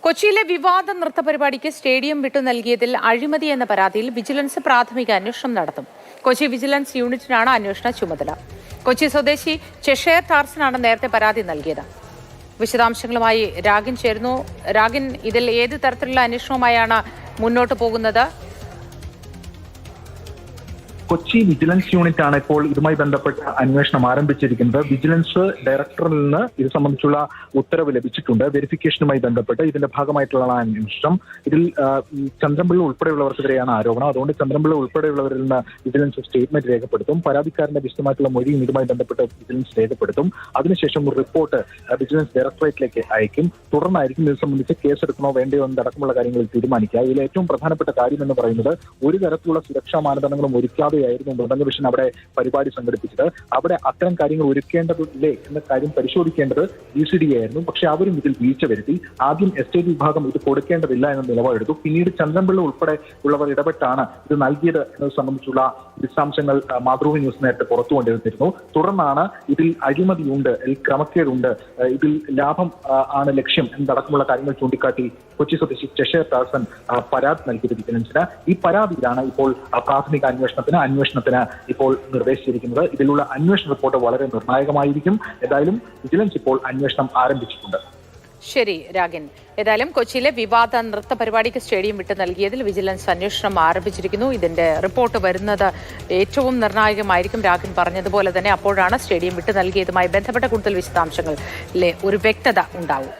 കൊച്ചിയിലെ വിവാദ നൃത്ത പരിപാടിക്ക് സ്റ്റേഡിയം വിട്ടു നൽകിയതിൽ അഴിമതി എന്ന പരാതിയിൽ വിജിലൻസ് പ്രാഥമിക അന്വേഷണം നടത്തും. കൊച്ചി വിജിലൻസ് യൂണിറ്റിനാണ് അന്വേഷണ ചുമതല. കൊച്ചി സ്വദേശി ചെഷയർ ടാർസനാണ് നേരത്തെ പരാതി നൽകിയത്. വിശദാംശങ്ങളുമായി രാഗിൻ ചേരുന്നു. രാഗിൻ, ഇതിൽ ഏത് തരത്തിലുള്ള അന്വേഷണവുമായാണ് മുന്നോട്ട് പോകുന്നത്? കൊച്ചി വിജിലൻസ് യൂണിറ്റ് ആണ് ഇപ്പോൾ ഇതുമായി ബന്ധപ്പെട്ട അന്വേഷണം ആരംഭിച്ചിരിക്കുന്നത്. വിജിലൻസ് ഡയറക്ടറിൽ നിന്ന് ഇത് സംബന്ധിച്ചുള്ള ഉത്തരവ് ലഭിച്ചിട്ടുണ്ട്. വെരിഫിക്കേഷനുമായി ബന്ധപ്പെട്ട് ഇതിന്റെ ഭാഗമായിട്ടുള്ള അന്വേഷണം. ഇതിൽ ചന്ദ്രൻപിള്ള ഉൾപ്പെടെയുള്ളവർക്കെതിരെയാണ് ആരോപണം. അതുകൊണ്ട് ചന്ദ്രൻപിള്ള ഉൾപ്പെടെയുള്ളവരിൽ നിന്ന് വിജിലൻസ് സ്റ്റേറ്റ്മെന്റ് രേഖപ്പെടുത്തും. പരാതിക്കാരന്റെ വിശദമായിട്ടുള്ള മൊഴിയും ഇതുമായി ബന്ധപ്പെട്ട് വിജിലൻസ് രേഖപ്പെടുത്തും. അതിനുശേഷം ഒരു റിപ്പോർട്ട് വിജിലൻസ് ഡയറക്ടറേറ്റിലേക്ക് അയക്കും. തുടർന്നായിരിക്കും ഇത് സംബന്ധിച്ച് കേസെടുക്കണോ വേണ്ടയോ എന്നടക്കമുള്ള കാര്യങ്ങളിൽ തീരുമാനിക്കുക. ഇതിൽ ഏറ്റവും പ്രധാനപ്പെട്ട കാര്യം എന്ന് പറയുന്നത് ഒരു തരത്തിലുള്ള സുരക്ഷാ മാനദണ്ഡങ്ങളും ഒരുക്കാതെ ായിരുന്നു മൃദംഗ വിഷൻ അവിടെ പരിപാടി സംഘടിപ്പിച്ചത്. അവിടെ അത്തരം കാര്യങ്ങൾ ഒരുക്കേണ്ടതില്ലേ എന്ന കാര്യം പരിശോധിക്കേണ്ടത് DCD ആയിരുന്നു. പക്ഷെ അവരും ഇതിൽ വീഴ്ച വരുത്തി. ആദ്യം എസ്റ്റേറ്റ് വിഭാഗം ഇത് കൊടുക്കേണ്ടതില്ല എന്ന നിലപാടെടുത്തു. പിന്നീട് ചന്ദ്രൻപിള്ള ഉൾപ്പെടെ ഉള്ളവർ ഇടപെട്ടാണ് ഇത് നൽകിയത് എന്നത് സംബന്ധിച്ചുള്ള വിശദാംശങ്ങൾ മാതൃഭൂമി ന്യൂസ് നേരത്തെ പുറത്തു കൊണ്ടുവന്നിരുന്നു. തുടർന്നാണ് ഇതിൽ അഴിമതിയുണ്ട്, ക്രമക്കേടുണ്ട്, ഇതിൽ ലാഭം ആണ് ലക്ഷ്യം എന്നടക്കമുള്ള കാര്യങ്ങൾ ചൂണ്ടിക്കാട്ടി കൊച്ചി സ്വദേശി ചെഷയർ ടാർസൻ പരാതി നൽകിയത് വിജിലൻസിന്. ഈ പരാതിയിലാണ് ഇപ്പോൾ പ്രാഥമിക അന്വേഷണത്തിന് ഇപ്പോൾ നിർദ്ദേശിച്ചിരിക്കുന്നത്. ഇതിലുള്ള അന്വേഷണ റിപ്പോർട്ട് വളരെ നിർണായകമായിരിക്കും. ഏതായാലും വിജിലൻസ് ഇപ്പോൾ അന്വേഷണം ആരംഭിച്ചിട്ടുണ്ട്. ശരി രാഗിൻ, ഏതായാലും കൊച്ചിയിലെ വിവാദ നൃത്ത പരിപാടിക്ക് സ്റ്റേഡിയം വിട്ടു നൽകിയതിൽ വിജിലൻസ് അന്വേഷണം ആരംഭിച്ചിരിക്കുന്നു. ഇതിന്റെ റിപ്പോർട്ട് വരുന്നത് ഏറ്റവും നിർണായകമായിരിക്കും. രാഗിൻ പറഞ്ഞതുപോലെ തന്നെ അപ്പോഴാണ് സ്റ്റേഡിയം വിട്ടു നൽകിയതുമായി ബന്ധപ്പെട്ട കൂടുതൽ വിശദാംശങ്ങളിലെ ഒരു വ്യക്തത ഉണ്ടാവും.